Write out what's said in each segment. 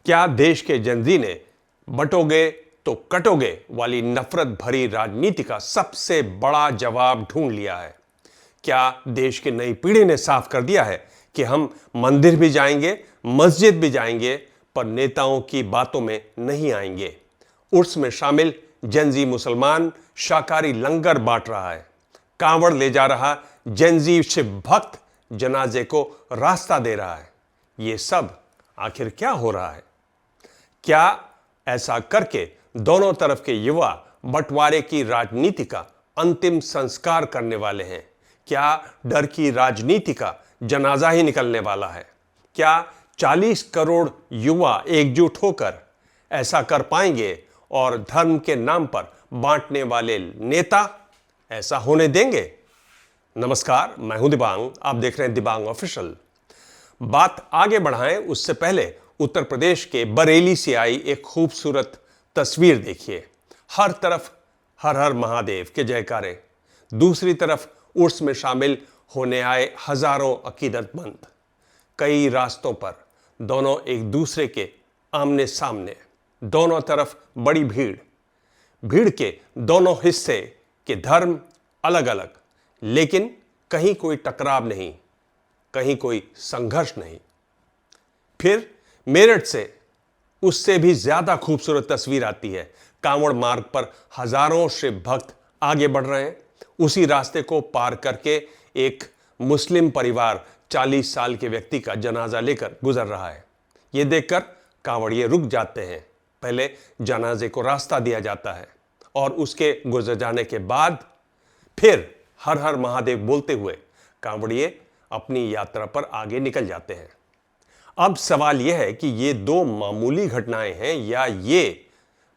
क्या देश के जनजी ने बटोगे तो कटोगे वाली नफरत भरी राजनीति का सबसे बड़ा जवाब ढूंढ लिया है? क्या देश की नई पीढ़ी ने साफ कर दिया है कि हम मंदिर भी जाएंगे, मस्जिद भी जाएंगे, पर नेताओं की बातों में नहीं आएंगे? उर्स में शामिल जनजी मुसलमान शाकाहारी लंगर बांट रहा है, कांवड़ ले जा रहा जनजी शिव भक्त जनाजे को रास्ता दे रहा है। ये सब आखिर क्या हो रहा है? क्या ऐसा करके दोनों तरफ के युवा बंटवारे की राजनीति का अंतिम संस्कार करने वाले हैं? क्या डर की राजनीति का जनाजा ही निकलने वाला है? क्या 40 करोड़ युवा एकजुट होकर ऐसा कर पाएंगे और धर्म के नाम पर बांटने वाले नेता ऐसा होने देंगे? नमस्कार, मैं हूं दिबांग, आप देख रहे हैं दिबांग ऑफिशियल। बात आगे बढ़ाएं उससे पहले उत्तर प्रदेश के बरेली से आई एक खूबसूरत तस्वीर देखिए। हर तरफ हर हर महादेव के जयकारे, दूसरी तरफ उर्स में शामिल होने आए हजारों अकीदतमंद। कई रास्तों पर दोनों एक दूसरे के आमने सामने, दोनों तरफ बड़ी भीड़। भीड़ के दोनों हिस्से के धर्म अलग अलग, लेकिन कहीं कोई टकराव नहीं, कहीं कोई संघर्ष नहीं। फिर मेरठ से उससे भी ज्यादा खूबसूरत तस्वीर आती है। कांवड़ मार्ग पर हजारों शिव भक्त आगे बढ़ रहे हैं। उसी रास्ते को पार करके एक मुस्लिम परिवार 40 साल के व्यक्ति का जनाजा लेकर गुजर रहा है। यह देखकर कांवड़िए रुक जाते हैं। पहले जनाजे को रास्ता दिया जाता है और उसके गुजर जाने के बाद फिर हर हर महादेव बोलते हुए कांवड़िए अपनी यात्रा पर आगे निकल जाते हैं। अब सवाल यह है कि ये दो मामूली घटनाएं हैं या ये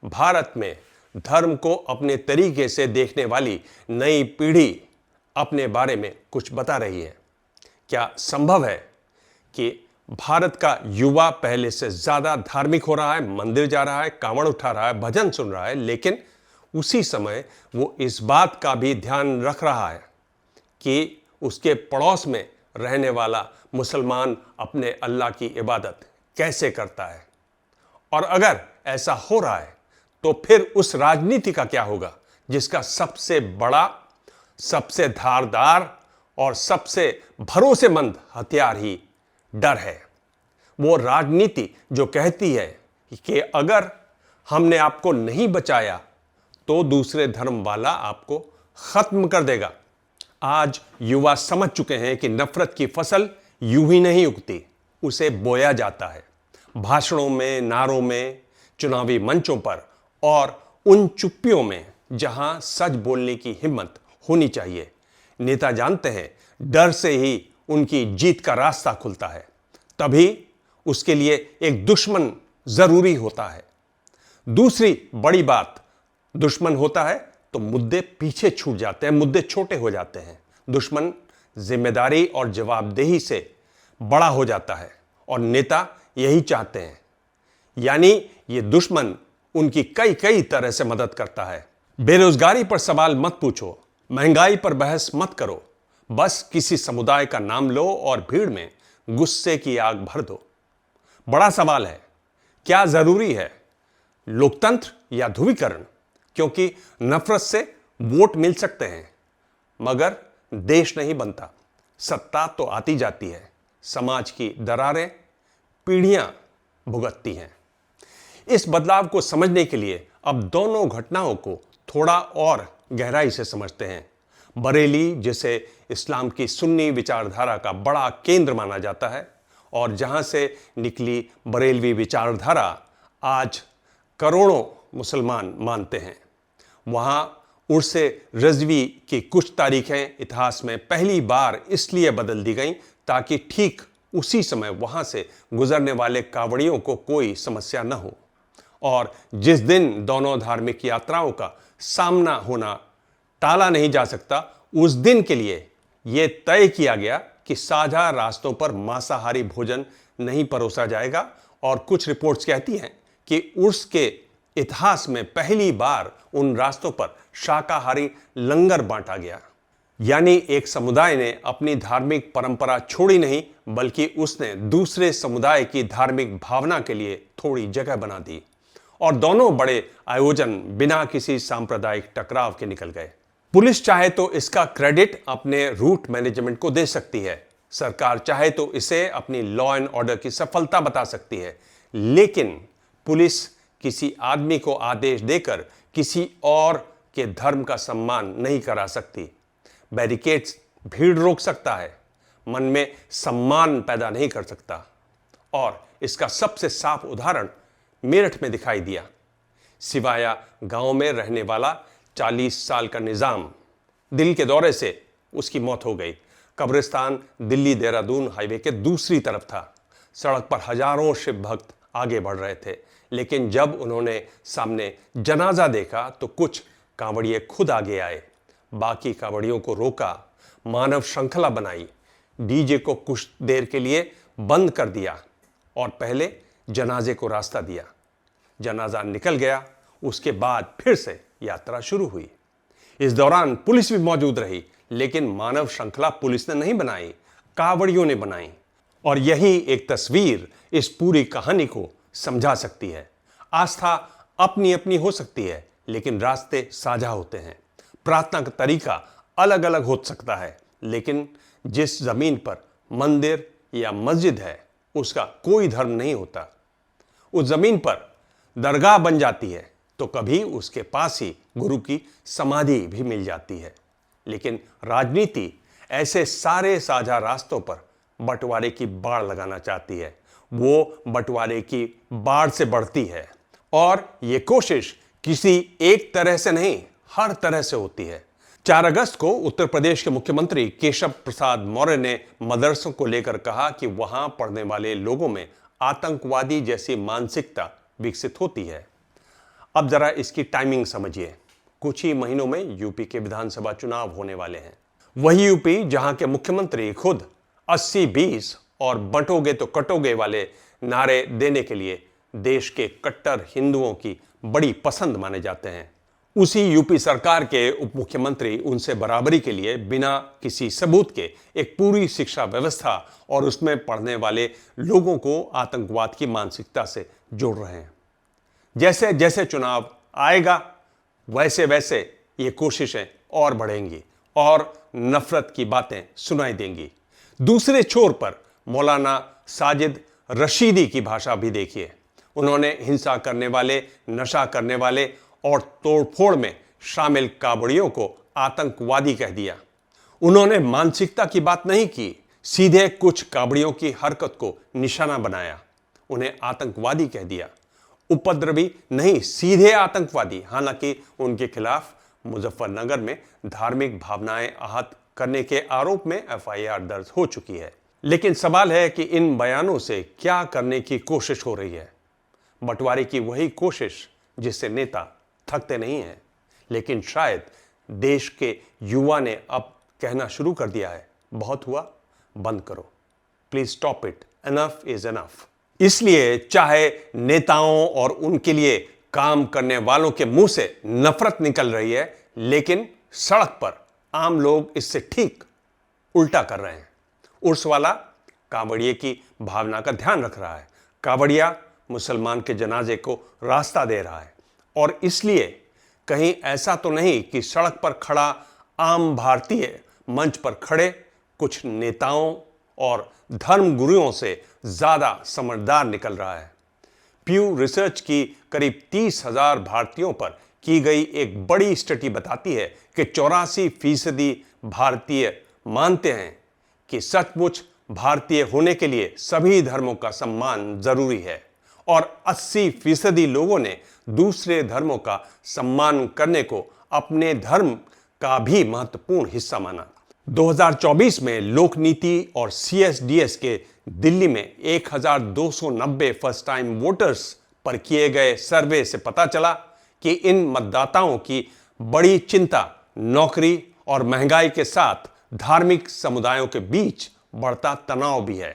भारत में धर्म को अपने तरीके से देखने वाली नई पीढ़ी अपने बारे में कुछ बता रही है? क्या संभव है कि भारत का युवा पहले से ज्यादा धार्मिक हो रहा है, मंदिर जा रहा है, कांवड़ उठा रहा है, भजन सुन रहा है, लेकिन उसी समय वो इस बात का भी ध्यान रख रहा है कि उसके पड़ोस में रहने वाला मुसलमान अपने अल्लाह की इबादत कैसे करता है? और अगर ऐसा हो रहा है तो फिर उस राजनीति का क्या होगा जिसका सबसे बड़ा, सबसे धारदार और सबसे भरोसेमंद हथियार ही डर है? वो राजनीति जो कहती है कि अगर हमने आपको नहीं बचाया तो दूसरे धर्म वाला आपको खत्म कर देगा। आज युवा समझ चुके हैं कि नफरत की फसल यूं ही नहीं उगती, उसे बोया जाता है। भाषणों में, नारों में, चुनावी मंचों पर और उन चुप्पियों में जहां सच बोलने की हिम्मत होनी चाहिए। नेता जानते हैं डर से ही उनकी जीत का रास्ता खुलता है, तभी उसके लिए एक दुश्मन जरूरी होता है। दूसरी बड़ी बात, दुश्मन होता है तो मुद्दे पीछे छूट जाते हैं, मुद्दे छोटे हो जाते हैं। दुश्मन जिम्मेदारी और जवाबदेही से बड़ा हो जाता है और नेता यही चाहते हैं। यानी ये दुश्मन उनकी कई कई तरह से मदद करता है। बेरोजगारी पर सवाल मत पूछो, महंगाई पर बहस मत करो, बस किसी समुदाय का नाम लो और भीड़ में गुस्से की आग भर दो। बड़ा सवाल है, क्या जरूरी है लोकतंत्र या ध्रुवीकरण? क्योंकि नफरत से वोट मिल सकते हैं मगर देश नहीं बनता। सत्ता तो आती जाती है, समाज की दरारें पीढ़ियां भुगतती हैं। इस बदलाव को समझने के लिए अब दोनों घटनाओं को थोड़ा और गहराई से समझते हैं। बरेली, जिसे इस्लाम की सुन्नी विचारधारा का बड़ा केंद्र माना जाता है और जहां से निकली बरेलवी विचारधारा आज करोड़ों मुसलमान मानते हैं, वहां उर्से रज़वी की कुछ तारीखें इतिहास में पहली बार इसलिए बदल दी गईं ताकि ठीक उसी समय वहां से गुजरने वाले कांवड़ियों को कोई समस्या न हो। और जिस दिन दोनों धार्मिक यात्राओं का सामना होना टाला नहीं जा सकता, उस दिन के लिए यह तय किया गया कि साझा रास्तों पर मांसाहारी भोजन नहीं परोसा जाएगा। और कुछ रिपोर्ट्स कहती हैं कि उर्स के इतिहास में पहली बार उन रास्तों पर शाकाहारी लंगर बांटा गया। यानी एक समुदाय ने अपनी धार्मिक परंपरा छोड़ी नहीं, बल्कि उसने दूसरे समुदाय की धार्मिक भावना के लिए थोड़ी जगह बना दी, और दोनों बड़े आयोजन बिना किसी सांप्रदायिक टकराव के निकल गए। पुलिस चाहे तो इसका क्रेडिट अपने रूट मैनेजमेंट को दे सकती है, सरकार चाहे तो इसे अपनी लॉ एंड ऑर्डर की सफलता बता सकती है, लेकिन पुलिस किसी आदमी को आदेश देकर किसी और के धर्म का सम्मान नहीं करा सकती। बैरिकेड्स भीड़ रोक सकता है, मन में सम्मान पैदा नहीं कर सकता। और इसका सबसे साफ उदाहरण मेरठ में दिखाई दिया। सिवाया गांव में रहने वाला 40 साल का निजाम, दिल के दौरे से उसकी मौत हो गई। कब्रिस्तान दिल्ली देहरादून हाईवे के दूसरी तरफ था। सड़क पर हजारों शिव भक्त आगे बढ़ रहे थे, लेकिन जब उन्होंने सामने जनाजा देखा तो कुछ कांवड़िए खुद आगे आए, बाकी कांवड़ियों को रोका, मानव श्रृंखला बनाई, डीजे को कुछ देर के लिए बंद कर दिया और पहले जनाजे को रास्ता दिया। जनाजा निकल गया, उसके बाद फिर से यात्रा शुरू हुई। इस दौरान पुलिस भी मौजूद रही, लेकिन मानव श्रृंखला पुलिस ने नहीं बनाई, कांवड़ियों ने बनाई। और यही एक तस्वीर इस पूरी कहानी को समझा सकती है। आस्था अपनी अपनी हो सकती है, लेकिन रास्ते साझा होते हैं। प्रार्थना का तरीका अलग अलग हो सकता है, लेकिन जिस जमीन पर मंदिर या मस्जिद है उसका कोई धर्म नहीं होता। उस जमीन पर दरगाह बन जाती है तो कभी उसके पास ही गुरु की समाधि भी मिल जाती है। लेकिन राजनीति ऐसे सारे साझा रास्तों पर बंटवारे की बाड़ लगाना चाहती है। वो बंटवारे की बाढ़ से बढ़ती है, और ये कोशिश किसी एक तरह से नहीं, हर तरह से होती है। 4 अगस्त को उत्तर प्रदेश के मुख्यमंत्री केशव प्रसाद मौर्य ने मदरसों को लेकर कहा कि वहां पढ़ने वाले लोगों में आतंकवादी जैसी मानसिकता विकसित होती है। अब जरा इसकी टाइमिंग समझिए। कुछ ही महीनों में यूपी के विधानसभा चुनाव होने वाले हैं। वही यूपी जहां के मुख्यमंत्री खुद 80-20 और बंटोगे तो कटोगे वाले नारे देने के लिए देश के कट्टर हिंदुओं की बड़ी पसंद माने जाते हैं। उसी यूपी सरकार के उप मुख्यमंत्री उनसे बराबरी के लिए बिना किसी सबूत के एक पूरी शिक्षा व्यवस्था और उसमें पढ़ने वाले लोगों को आतंकवाद की मानसिकता से जोड़ रहे हैं। जैसे जैसे चुनाव आएगा वैसे वैसे ये कोशिशें और बढ़ेंगी और नफरत की बातें सुनाई देंगी। दूसरे छोर पर मौलाना साजिद रशीदी की भाषा भी देखिए। उन्होंने हिंसा करने वाले, नशा करने वाले और तोड़फोड़ में शामिल कांवड़ियों को आतंकवादी कह दिया। उन्होंने मानसिकता की बात नहीं की, सीधे कुछ कांवड़ियों की हरकत को निशाना बनाया, उन्हें आतंकवादी कह दिया। उपद्रवी नहीं, सीधे आतंकवादी। हालांकि उनके खिलाफ मुजफ्फरनगर में धार्मिक भावनाएं आहत करने के आरोप में एफआईआर दर्ज हो चुकी है। लेकिन सवाल है कि इन बयानों से क्या करने की कोशिश हो रही है? बंटवारे की वही कोशिश जिससे नेता थकते नहीं हैं। लेकिन शायद देश के युवा ने अब कहना शुरू कर दिया है, बहुत हुआ, बंद करो, please stop it, enough is enough. इसलिए चाहे नेताओं और उनके लिए काम करने वालों के मुंह से नफरत निकल रही है, लेकिन सड़क पर आम लोग इससे ठीक उल्टा कर रहे हैं। उर्स वाला कांवड़िए की भावना का ध्यान रख रहा है, कांवड़िया मुसलमान के जनाजे को रास्ता दे रहा है। और इसलिए कहीं ऐसा तो नहीं कि सड़क पर खड़ा आम भारतीय मंच पर खड़े कुछ नेताओं और धर्म गुरुओं से ज्यादा समझदार निकल रहा है। प्यू रिसर्च की करीब 30,000 भारतीयों पर की गई एक बड़ी स्टडी बताती है कि 84% भारतीय मानते हैं कि सचमुच भारतीय होने के लिए सभी धर्मों का सम्मान जरूरी है, और 80% लोगों ने दूसरे धर्मों का सम्मान करने को अपने धर्म का भी महत्वपूर्ण हिस्सा माना। 2024 में लोक नीति और CSDS के दिल्ली में 1290 फर्स्ट टाइम वोटर्स पर किए गए सर्वे से पता चला कि इन मतदाताओं की बड़ी चिंता नौकरी और महंगाई के साथ धार्मिक समुदायों के बीच बढ़ता तनाव भी है।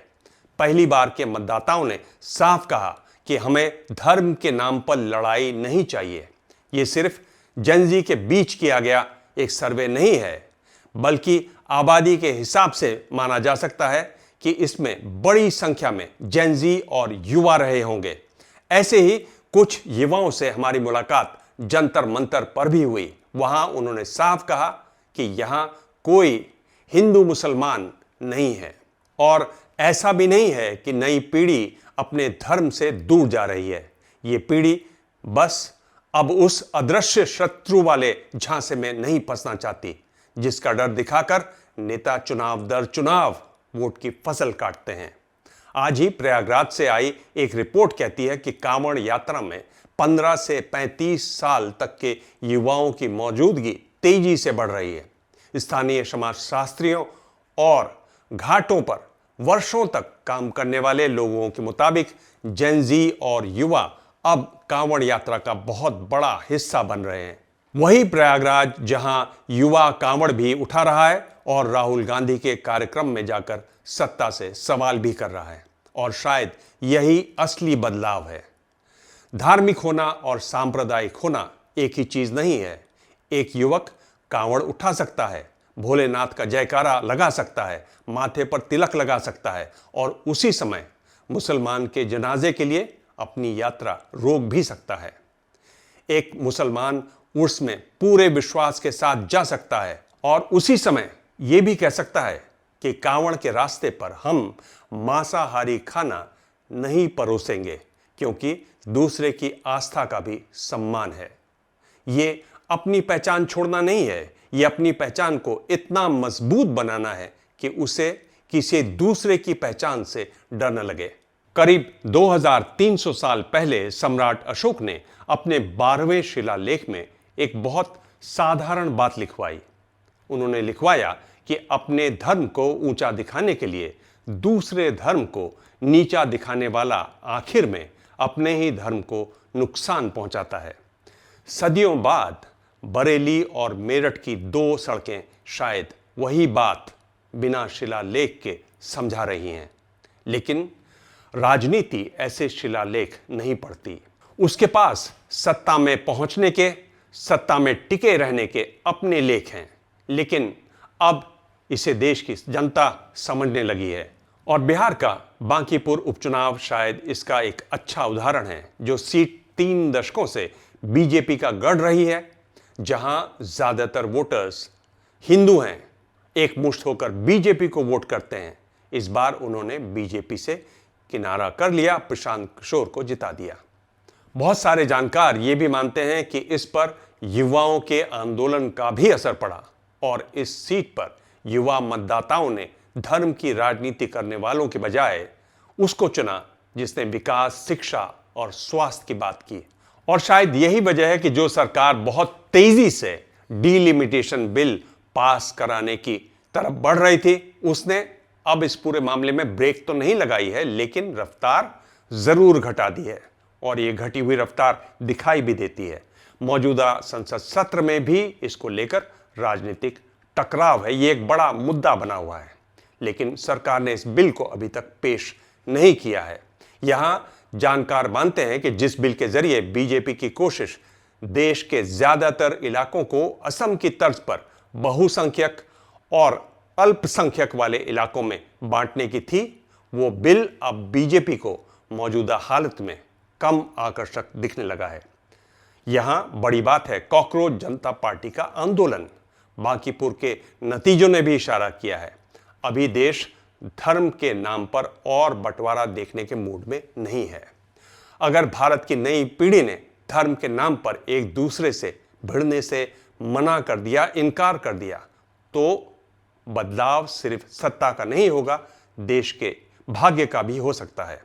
पहली बार के मतदाताओं ने साफ कहा कि हमें धर्म के नाम पर लड़ाई नहीं चाहिए। ये सिर्फ जेन ज़ी के बीच किया गया एक सर्वे नहीं है, बल्कि आबादी के हिसाब से माना जा सकता है कि इसमें बड़ी संख्या में जेनजी और युवा रहे होंगे। ऐसे ही कुछ युवाओं से हमारी मुलाकात जंतर मंतर पर भी हुई। वहां उन्होंने साफ कहा कि यहां कोई हिंदू मुसलमान नहीं है और ऐसा भी नहीं है कि नई पीढ़ी अपने धर्म से दूर जा रही है। ये पीढ़ी बस अब उस अदृश्य शत्रु वाले झांसे में नहीं फंसना चाहती जिसका डर दिखाकर नेता चुनाव दर चुनाव वोट की फसल काटते हैं। आज ही प्रयागराज से आई एक रिपोर्ट कहती है कि कांवड़ यात्रा में 15 से 35 साल तक के युवाओं की मौजूदगी तेजी से बढ़ रही है। स्थानीय समाजशास्त्रियों और घाटों पर वर्षों तक काम करने वाले लोगों के मुताबिक जेनजी और युवा अब कांवड़ यात्रा का बहुत बड़ा हिस्सा बन रहे हैं। वही प्रयागराज जहां युवा कांवड़ भी उठा रहा है और राहुल गांधी के कार्यक्रम में जाकर सत्ता से सवाल भी कर रहा है। और शायद यही असली बदलाव है। धार्मिक होना और सांप्रदायिक होना एक ही चीज नहीं है। एक युवक कांवड़ उठा सकता है, भोलेनाथ का जयकारा लगा सकता है, माथे पर तिलक लगा सकता है और उसी समय मुसलमान के जनाजे के लिए अपनी यात्रा रोक भी सकता है। एक मुसलमान उर्स में पूरे विश्वास के साथ जा सकता है और उसी समय यह भी कह सकता है कि कांवड़ के रास्ते पर हम मांसाहारी खाना नहीं परोसेंगे क्योंकि दूसरे की आस्था का भी सम्मान है। ये अपनी पहचान छोड़ना नहीं है, ये अपनी पहचान को इतना मजबूत बनाना है कि उसे किसी दूसरे की पहचान से डर न लगे। करीब 2300 साल पहले सम्राट अशोक ने अपने 12वें शिलालेख में एक बहुत साधारण बात लिखवाई। उन्होंने लिखवाया कि अपने धर्म को ऊंचा दिखाने के लिए दूसरे धर्म को नीचा दिखाने वाला आखिर में अपने ही धर्म को नुकसान पहुंचाता है। सदियों बाद बरेली और मेरठ की 2 सड़कें शायद वही बात बिना शिलालेख के समझा रही हैं। लेकिन राजनीति ऐसे शिलालेख नहीं पढ़ती। उसके पास सत्ता में पहुंचने के, सत्ता में टिके रहने के अपने लेख हैं। लेकिन अब इसे देश की जनता समझने लगी है। और बिहार का बांकीपुर उपचुनाव शायद इसका एक अच्छा उदाहरण है, जो सीट 3 दशकों से बीजेपी का गढ़ रही है, जहां ज्यादातर वोटर्स हिंदू हैं, एक मुश्त होकर बीजेपी को वोट करते हैं। इस बार उन्होंने बीजेपी से किनारा कर लिया, प्रशांत किशोर को जिता दिया। बहुत सारे जानकार ये भी मानते हैं कि इस पर युवाओं के आंदोलन का भी असर पड़ा और इस सीट पर युवा मतदाताओं ने धर्म की राजनीति करने वालों के बजाय उसको चुना जिसने विकास, शिक्षा और स्वास्थ्य की बात की। और शायद यही वजह है कि जो सरकार बहुत तेजी से डिलिमिटेशन बिल पास कराने की तरफ बढ़ रही थी, उसने अब इस पूरे मामले में ब्रेक तो नहीं लगाई है, लेकिन रफ्तार जरूर घटा दी है और ये घटी हुई रफ्तार दिखाई भी देती है। मौजूदा संसद सत्र में भी इसको लेकर राजनीतिक टकराव है, ये एक बड़ा मुद्दा बना हुआ है। लेकिन सरकार ने इस बिल को अभी तक पेश नहीं किया है। यहां जानकार मानते हैं कि जिस बिल के जरिए बीजेपी की कोशिश देश के ज्यादातर इलाकों को असम की तर्ज पर बहुसंख्यक और अल्पसंख्यक वाले इलाकों में बांटने की थी, वो बिल अब बीजेपी को मौजूदा हालत में कम आकर्षक दिखने लगा है। यहां बड़ी बात है कॉकरोच जनता पार्टी का आंदोलन। बांकीपुर के नतीजों ने भी इशारा किया है। अभी देश धर्म के नाम पर और बंटवारा देखने के मूड में नहीं है। अगर भारत की नई पीढ़ी ने धर्म के नाम पर एक दूसरे से भिड़ने से मना कर दिया, इनकार कर दिया, तो बदलाव सिर्फ सत्ता का नहीं होगा, देश के भाग्य का भी हो सकता है।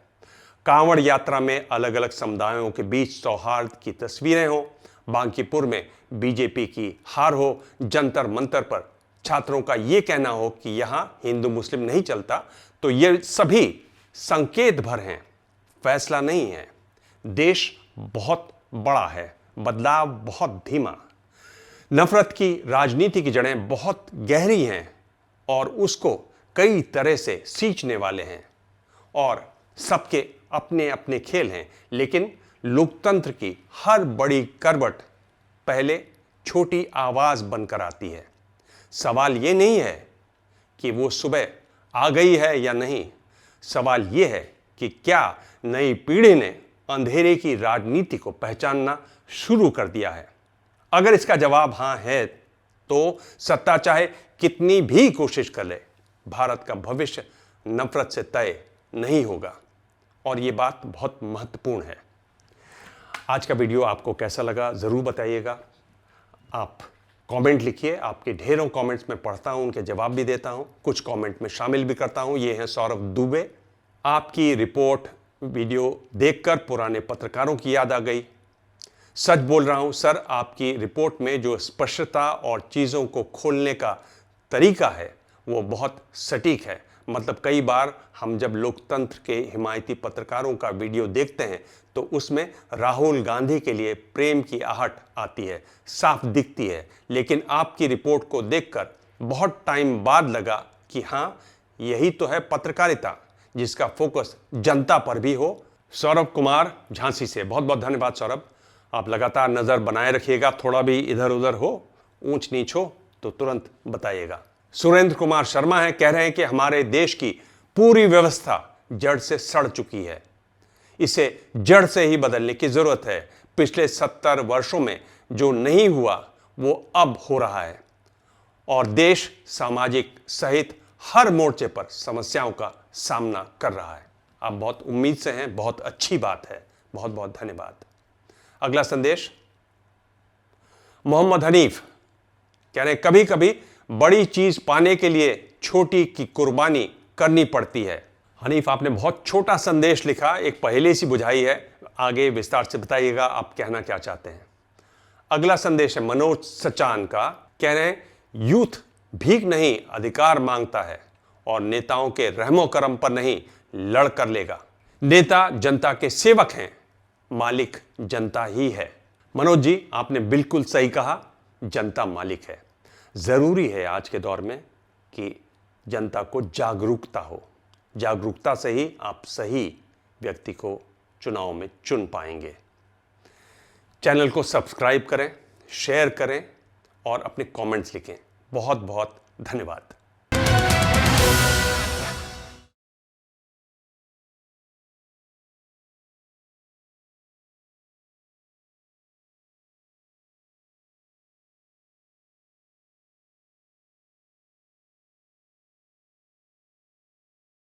कांवड़ यात्रा में अलग अलग समुदायों के बीच सौहार्द की तस्वीरें हो, बांकीपुर में बीजेपी की हार हो, जंतर मंतर पर छात्रों का यह कहना हो कि यहां हिंदू मुस्लिम नहीं चलता, तो ये सभी संकेत भर हैं, फैसला नहीं है। देश बहुत बड़ा है, बदलाव बहुत धीमा। नफरत की राजनीति की जड़ें बहुत गहरी हैं और उसको कई तरह से सींचने वाले हैं और सबके अपने अपने खेल हैं। लेकिन लोकतंत्र की हर बड़ी करवट पहले छोटी आवाज बनकर आती है। सवाल ये नहीं है कि वो सुबह आ गई है या नहीं, सवाल ये है कि क्या नई पीढ़ी ने अंधेरे की राजनीति को पहचानना शुरू कर दिया है। अगर इसका जवाब हां है तो सत्ता चाहे कितनी भी कोशिश कर ले, भारत का भविष्य नफरत से तय नहीं होगा। और ये बात बहुत महत्वपूर्ण है। आज का वीडियो आपको कैसा लगा जरूर बताइएगा। आप कमेंट लिखिए, आपके ढेरों कमेंट्स में पढ़ता हूं, उनके जवाब भी देता हूं, कुछ कमेंट में शामिल भी करता हूं। ये हैं सौरभ दुबे। आपकी रिपोर्ट वीडियो देखकर पुराने पत्रकारों की याद आ गई। सच बोल रहा हूं सर, आपकी रिपोर्ट में जो स्पष्टता और चीज़ों को खोलने का तरीका है वो बहुत सटीक है। मतलब कई बार हम जब लोकतंत्र के हिमायती पत्रकारों का वीडियो देखते हैं तो उसमें राहुल गांधी के लिए प्रेम की आहट आती है, साफ दिखती है। लेकिन आपकी रिपोर्ट को देखकर बहुत टाइम बाद लगा कि हाँ, यही तो है पत्रकारिता, जिसका फोकस जनता पर भी हो। सौरभ कुमार झांसी से बहुत बहुत धन्यवाद सौरभ। आप लगातार नज़र बनाए रखिएगा, थोड़ा भी इधर उधर हो, ऊंच नीच हो तो तुरंत बताइएगा। सुरेंद्र कुमार शर्मा है, कह रहे हैं कि हमारे देश की पूरी व्यवस्था जड़ से सड़ चुकी है, इसे जड़ से ही बदलने की जरूरत है। पिछले 70 वर्षों में जो नहीं हुआ वो अब हो रहा है और देश सामाजिक सहित हर मोर्चे पर समस्याओं का सामना कर रहा है। आप बहुत उम्मीद से हैं, बहुत अच्छी बात है, बहुत बहुत धन्यवाद। अगला संदेश मोहम्मद हनीफ कह रहे हैं, कभी कभी बड़ी चीज पाने के लिए छोटी की कुर्बानी करनी पड़ती है। हनीफ, आपने बहुत छोटा संदेश लिखा, एक पहेली सी बुझाई है, आगे विस्तार से बताइएगा आप कहना क्या चाहते हैं। अगला संदेश है मनोज सचान का, कह रहे हैं यूथ भीख नहीं अधिकार मांगता है और नेताओं के रहमो करम पर नहीं लड़ कर लेगा। नेता जनता के सेवक हैं, मालिक जनता ही है। मनोज जी, आपने बिल्कुल सही कहा, जनता मालिक है। जरूरी है आज के दौर में कि जनता को जागरूकता हो, जागरूकता से ही आप सही व्यक्ति को चुनाव में चुन पाएंगे। चैनल को सब्सक्राइब करें, शेयर करें और अपने कमेंट्स लिखें। बहुत बहुत धन्यवाद।